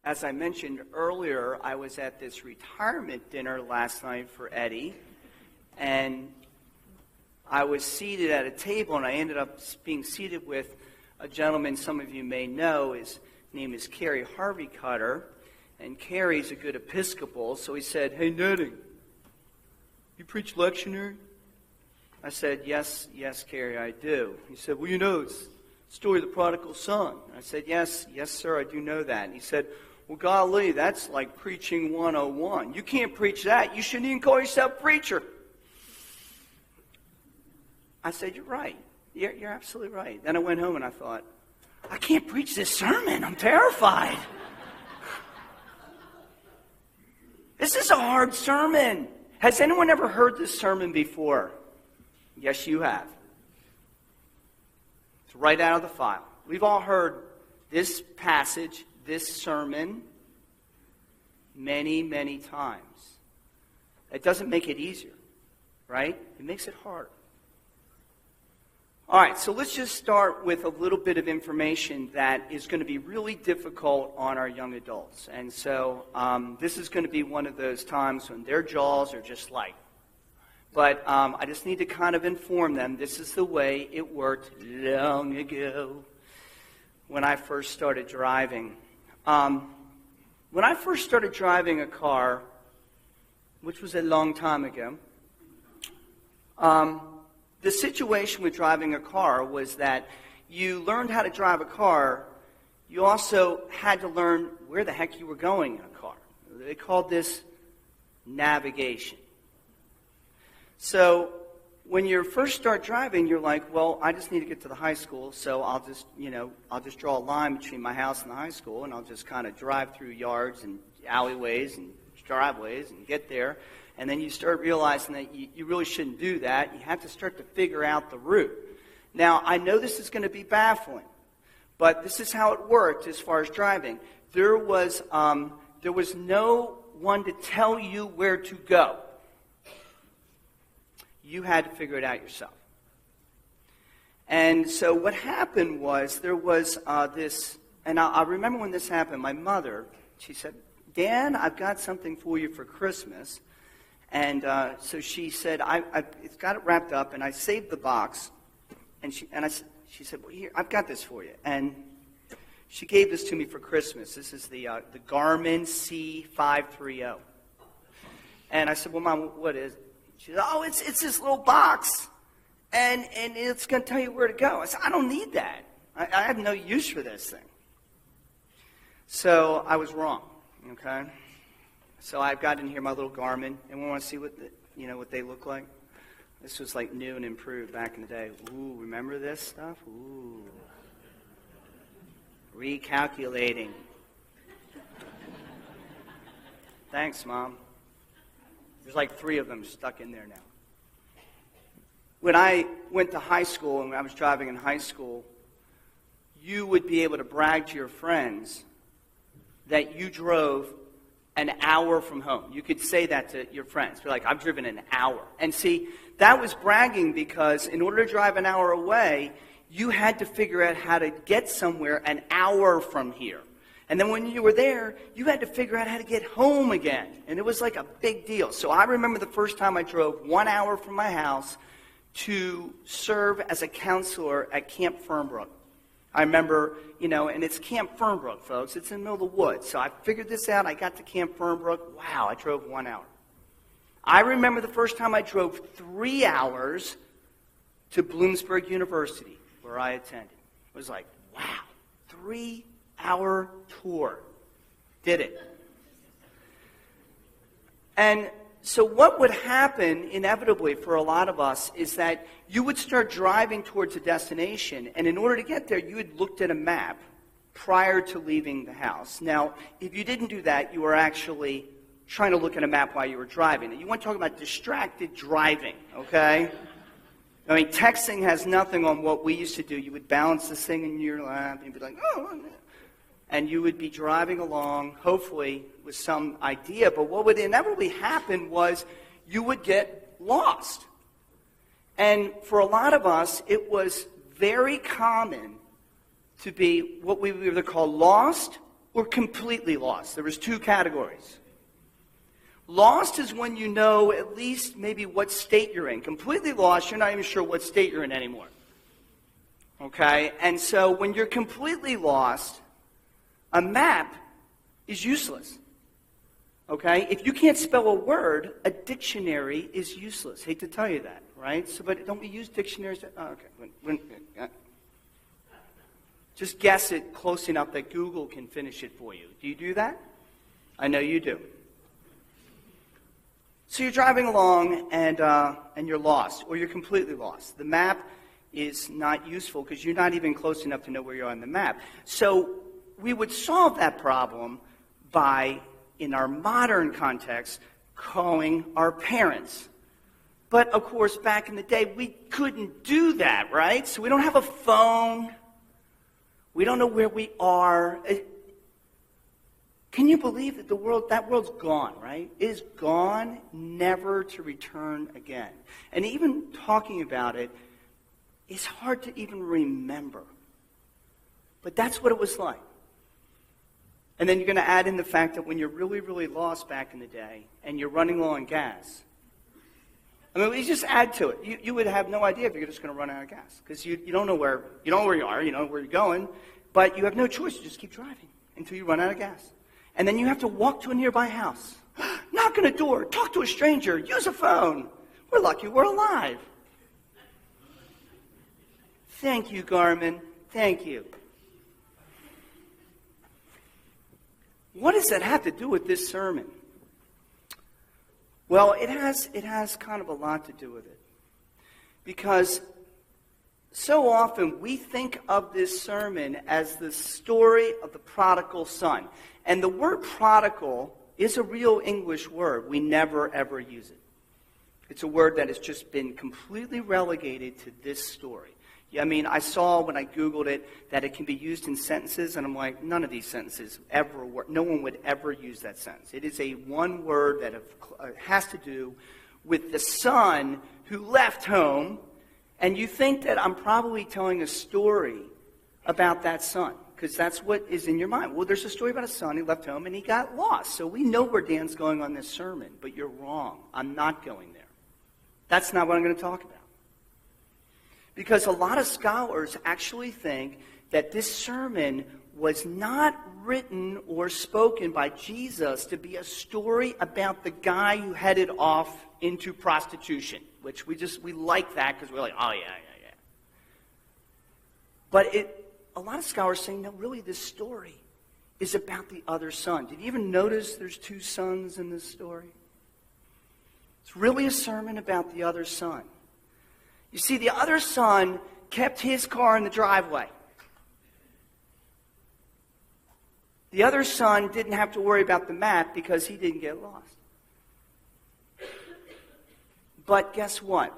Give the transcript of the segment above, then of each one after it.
As I mentioned earlier, I was at this retirement dinner last night for Eddie, and I was seated at a table, and I ended up being seated with a gentleman some of you may know. His name is Kerry Harvey Cutter, and Kerry's a good Episcopal, so he said, "Hey, Nettie, you preach lectionary?" I said, yes, Kerry, I do. He said, "Well, you know, it's the story of the prodigal son." I said, yes, sir, I do know that. And he said, "Well, golly, that's like preaching 101. You can't preach that. You shouldn't even call yourself a preacher." I said, "You're right. You're absolutely right." Then I went home and I thought, I can't preach this sermon. I'm terrified. This is a hard sermon. Has anyone ever heard this sermon before? Yes, you have. It's right out of the file. We've all heard this passage, this sermon, many, many times. It doesn't make it easier, right? It makes it harder. All right, so let's just start with a little bit of information that is going to be really difficult on our young adults. And so this is going to be one of those times when their jaws are just like. But I just need to kind of inform them this is the way it worked long ago when I first started driving. When I first started driving a car, which was a long time ago, the situation with driving a car was that you learned how to drive a car. You also had to learn where the heck you were going in a car. They called this navigation. So when you first start driving, you're like, well, I just need to get to the high school, so I'll just draw a line between my house and the high school, and I'll just kind of drive through yards and alleyways and driveways and get there. And then you start realizing that you really shouldn't do that. You have to start to figure out the route. Now, I know this is going to be baffling, but this is how it worked as far as driving. There was no one to tell you where to go. You had to figure it out yourself. And so what happened was there was this, and I remember when this happened, my mother, she said, "Dan, I've got something for you for Christmas." And so she said, it's got it wrapped up, and I saved the box. And she said, "Well, here, I've got this for you." And she gave this to me for Christmas. This is the Garmin C530. And I said, "Well, Mom, what is it?" She said, "Oh, it's this little box, and it's going to tell you where to go." I said, "I don't need that. I have no use for this thing." So I was wrong, okay? So I've got in here my little Garmin, and we want to see what they look like. This was like new and improved back in the day. Ooh, remember this stuff? Ooh. Recalculating. Thanks, Mom. There's like 3 of them stuck in there now. When I went to high school and I was driving in high school, you would be able to brag to your friends that you drove an hour from home. You could say that to your friends. Be like, "I've driven an hour." And see, that was bragging because in order to drive an hour away, you had to figure out how to get somewhere an hour from here. And then when you were there, you had to figure out how to get home again. And it was like a big deal. So I remember the first time I drove 1 hour from my house to serve as a counselor at Camp Fernbrook. I remember, and it's Camp Fernbrook, folks. It's in the middle of the woods. So I figured this out. I got to Camp Fernbrook. Wow, I drove 1 hour. I remember the first time I drove 3 hours to Bloomsburg University, where I attended. It was like, wow, 3-hour tour. Did it. And so what would happen inevitably for a lot of us is that you would start driving towards a destination, and in order to get there, you had looked at a map prior to leaving the house. Now, if you didn't do that, you were actually trying to look at a map while you were driving. And you want to talk about distracted driving, okay? I mean, texting has nothing on what we used to do. You would balance this thing in your lap, and you'd be like, "Oh," and you would be driving along, hopefully with some idea. But what would inevitably happen was you would get lost. And for a lot of us, it was very common to be what we would either call lost or completely lost. There was two categories. Lost is when you know at least maybe what state you're in. Completely lost, you're not even sure what state you're in anymore. Okay? And so when you're completely lost, a map is useless. Okay? If you can't spell a word, a dictionary is useless. Hate to tell you that, right? So, but don't we use dictionaries? Okay. Just guess it close enough that Google can finish it for you. Do you do that? I know you do. So you're driving along and you're lost, or you're completely lost. The map is not useful because you're not even close enough to know where you are on the map. So we would solve that problem by, in our modern context, calling our parents. But, of course, back in the day, we couldn't do that, right? So we don't have a phone. We don't know where we are. Can you believe that that world's gone, right? It is gone, never to return again. And even talking about it, it's hard to even remember. But that's what it was like. And then you're going to add in the fact that when you're really, really lost back in the day and you're running low on gas, I mean, we just add to it. You would have no idea if you're just going to run out of gas because you don't know where you are, you know where you're going, but you have no choice. You just keep driving until you run out of gas. And then you have to walk to a nearby house, knock on a door, talk to a stranger, use a phone. We're lucky we're alive. Thank you, Garmin. Thank you. What does that have to do with this sermon? Well, it has kind of a lot to do with it. Because so often we think of this sermon as the story of the prodigal son. And the word prodigal is a real English word. We never, ever use it. It's a word that has just been completely relegated to this story. I mean, I saw when I Googled it that it can be used in sentences, and I'm like, none of these sentences ever work. No one would ever use that sentence. It is a one word that has to do with the son who left home, and you think that I'm probably telling a story about that son, because that's what is in your mind. Well, there's a story about a son who left home and he got lost. So we know where Dan's going on this sermon, but you're wrong. I'm not going there. That's not what I'm going to talk about. Because a lot of scholars actually think that this sermon was not written or spoken by Jesus to be a story about the guy who headed off into prostitution, which we like that because we're like, oh, yeah. But a lot of scholars say, no, really, this story is about the other son. Did you even notice there's two sons in this story? It's really a sermon about the other son. You see, the other son kept his car in the driveway. The other son didn't have to worry about the map because he didn't get lost. But guess what?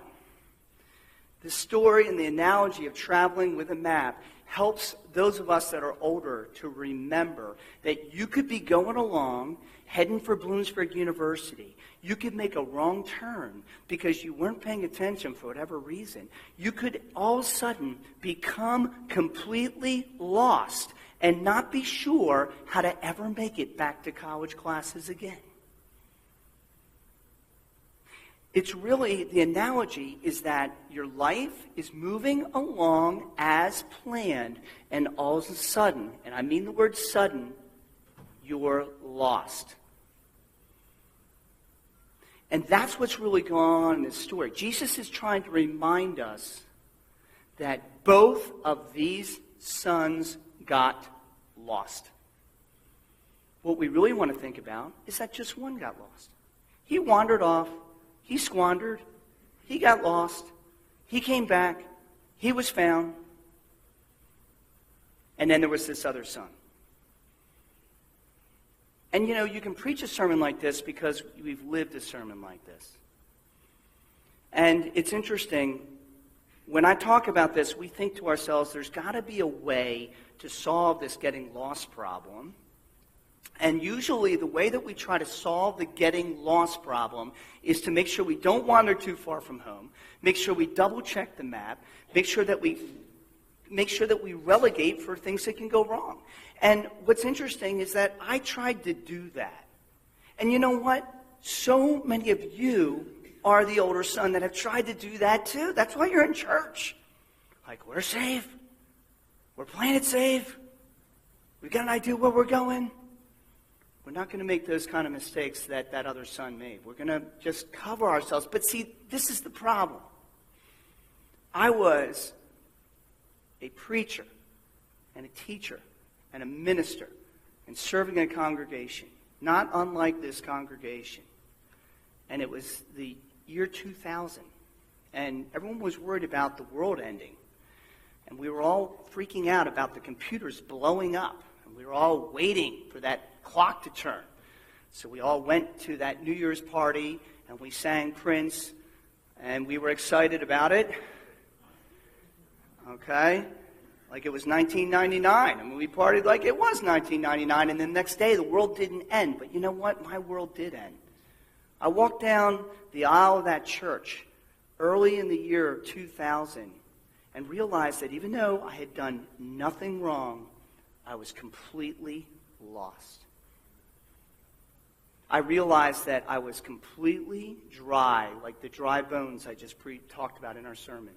The story and the analogy of traveling with a map helps those of us that are older to remember that you could be going along, heading for Bloomsburg University. You could make a wrong turn because you weren't paying attention for whatever reason. You could all of a sudden become completely lost and not be sure how to ever make it back to college classes again. It's really, the analogy is that your life is moving along as planned, and all of a sudden, and I mean the word sudden, you're lost. And that's what's really going on in this story. Jesus is trying to remind us that both of these sons got lost. What we really want to think about is that just one got lost. He wandered off. He squandered. He got lost. He came back. He was found. And then there was this other son. And, you know, you can preach a sermon like this because we've lived a sermon like this. And it's interesting, when I talk about this, we think to ourselves, there's got to be a way to solve this getting lost problem. And usually the way that we try to solve the getting lost problem is to make sure we don't wander too far from home, make sure we double check the map, make sure that we relegate for things that can go wrong. And what's interesting is that I tried to do that. And you know what? So many of you are the older son that have tried to do that too. That's why you're in church. Like, we're safe. We're playing it safe. We got an idea where we're going. We're not going to make those kind of mistakes that other son made. We're going to just cover ourselves. But see, this is the problem. I was a preacher and a teacher and a minister and serving a congregation, not unlike this congregation. And it was the year 2000. And everyone was worried about the world ending. And we were all freaking out about the computers blowing up. And we were all waiting for that clock to turn. So we all went to that New Year's party, and we sang Prince, and we were excited about it. Okay? Like it was 1999. I mean, we partied like it was 1999, and the next day the world didn't end. But you know what? My world did end. I walked down the aisle of that church early in the year 2000 and realized that even though I had done nothing wrong, I was completely lost. I realized that I was completely dry, like the dry bones I just talked about in our sermon.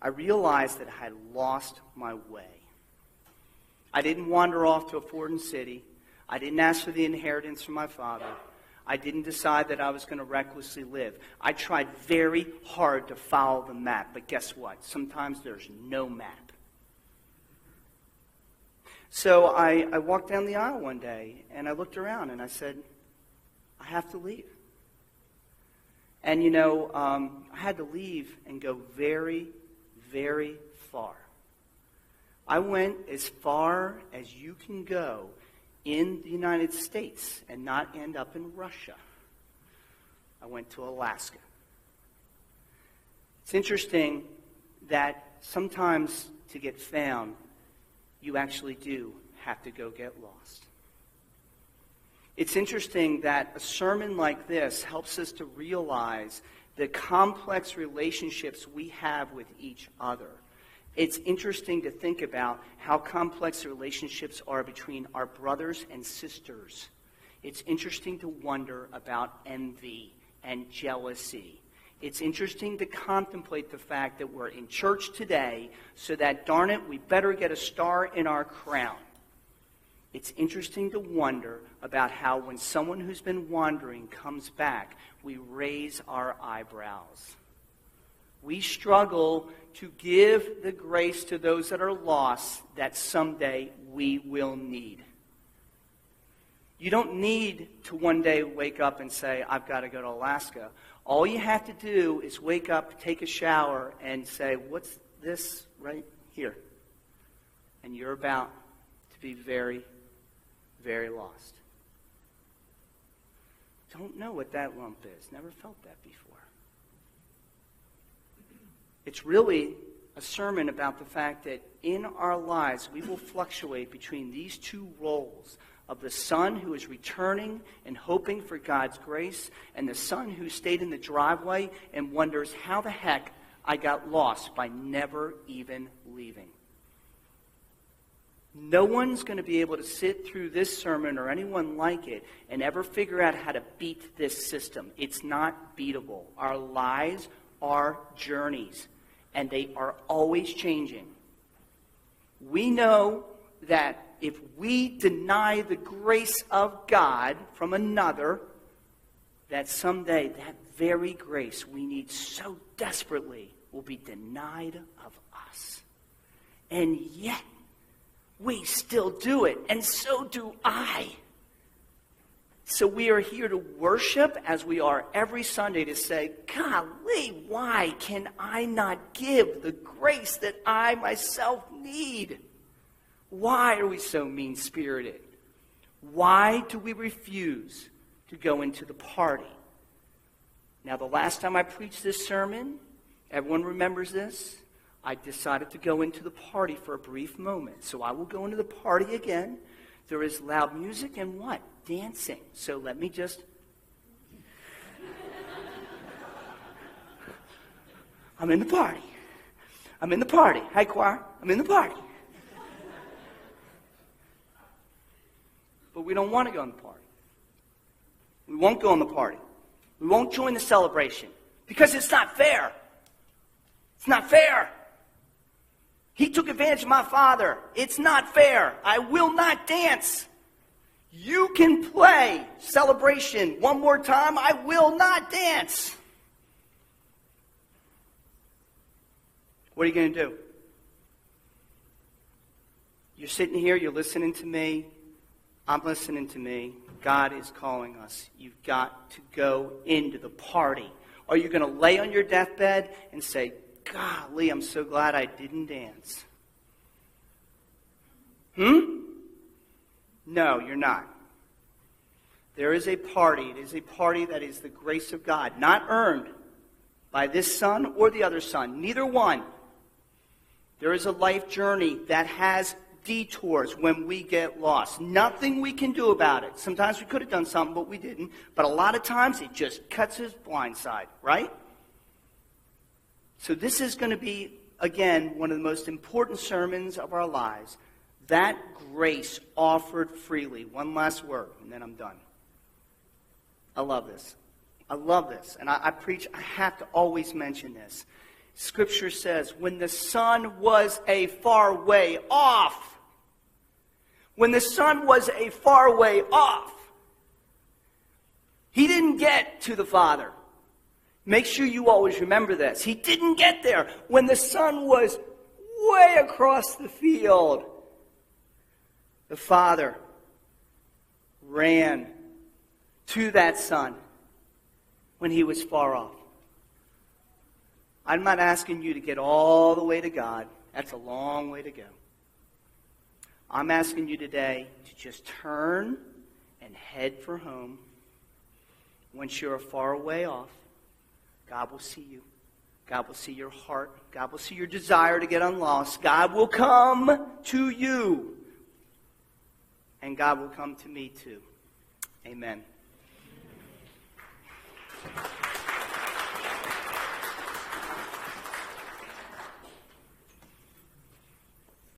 I realized that I had lost my way. I didn't wander off to a foreign city. I didn't ask for the inheritance from my father. I didn't decide that I was going to recklessly live. I tried very hard to follow the map, but guess what? Sometimes there's no map. So I walked down the aisle one day, and I looked around, and I said, I have to leave. And, you know, I had to leave and go very, very far. I went as far as you can go in the United States and not end up in Russia. I went to Alaska. It's interesting that sometimes to get found, you actually do have to go get lost. It's interesting that a sermon like this helps us to realize the complex relationships we have with each other. It's interesting to think about how complex the relationships are between our brothers and sisters. It's interesting to wonder about envy and jealousy. It's interesting to contemplate the fact that we're in church today, so that, darn it, we better get a star in our crown. It's interesting to wonder about how when someone who's been wandering comes back, we raise our eyebrows. We struggle to give the grace to those that are lost that someday we will need. You don't need to one day wake up and say, I've got to go to Alaska. All you have to do is wake up, take a shower, and say, what's this right here? And you're about to be very, very lost. Don't know what that lump is. Never felt that before. It's really a sermon about the fact that in our lives we will fluctuate between these two roles of the son who is returning and hoping for God's grace, and the son who stayed in the driveway and wonders how the heck I got lost by never even leaving. No one's going to be able to sit through this sermon or anyone like it and ever figure out how to beat this system. It's not beatable. Our lives are journeys, and they are always changing. We know that if we deny the grace of God from another, that someday that very grace we need so desperately will be denied of us. And yet, we still do it, and so do I. So we are here to worship as we are every Sunday to say, golly, why can I not give the grace that I myself need? Why are we so mean-spirited? Why do we refuse to go into the party? Now, the last time I preached this sermon, everyone remembers this, I decided to go into the party for a brief moment. So I will go into the party again. There is loud music and what? Dancing. So let me just... I'm in the party. I'm in the party. Hi, choir. I'm in the party. But we don't want to go on the party. We won't go on the party. We won't join the celebration because it's not fair. It's not fair. He took advantage of my father. It's not fair. I will not dance. You can play celebration one more time. I will not dance. What are you going to do? You're sitting here, you're listening to me. I'm listening to me. God is calling us. You've got to go into the party. Are you going to lay on your deathbed and say, golly, I'm so glad I didn't dance? No, you're not. There is a party. It is a party that is the grace of God, not earned by this son or the other son, neither one. There is a life journey that has detours when we get lost. Nothing we can do about it. Sometimes we could have done something, but we didn't. But a lot of times it just cuts his blind side, right? So this is going to be, again, one of the most important sermons of our lives. That grace offered freely. One last word, and then I'm done. I love this. I love this. And I preach, I have to always mention this. Scripture says, when the son was a far way off, when the son was a far way off, he didn't get to the Father. Make sure you always remember this. He didn't get there. When the son was way across the field, the Father ran to that son when he was far off. I'm not asking you to get all the way to God. That's a long way to go. I'm asking you today to just turn and head for home. Once you're far away off, God will see you. God will see your heart. God will see your desire to get unlost. God will come to you. And God will come to me too. Amen.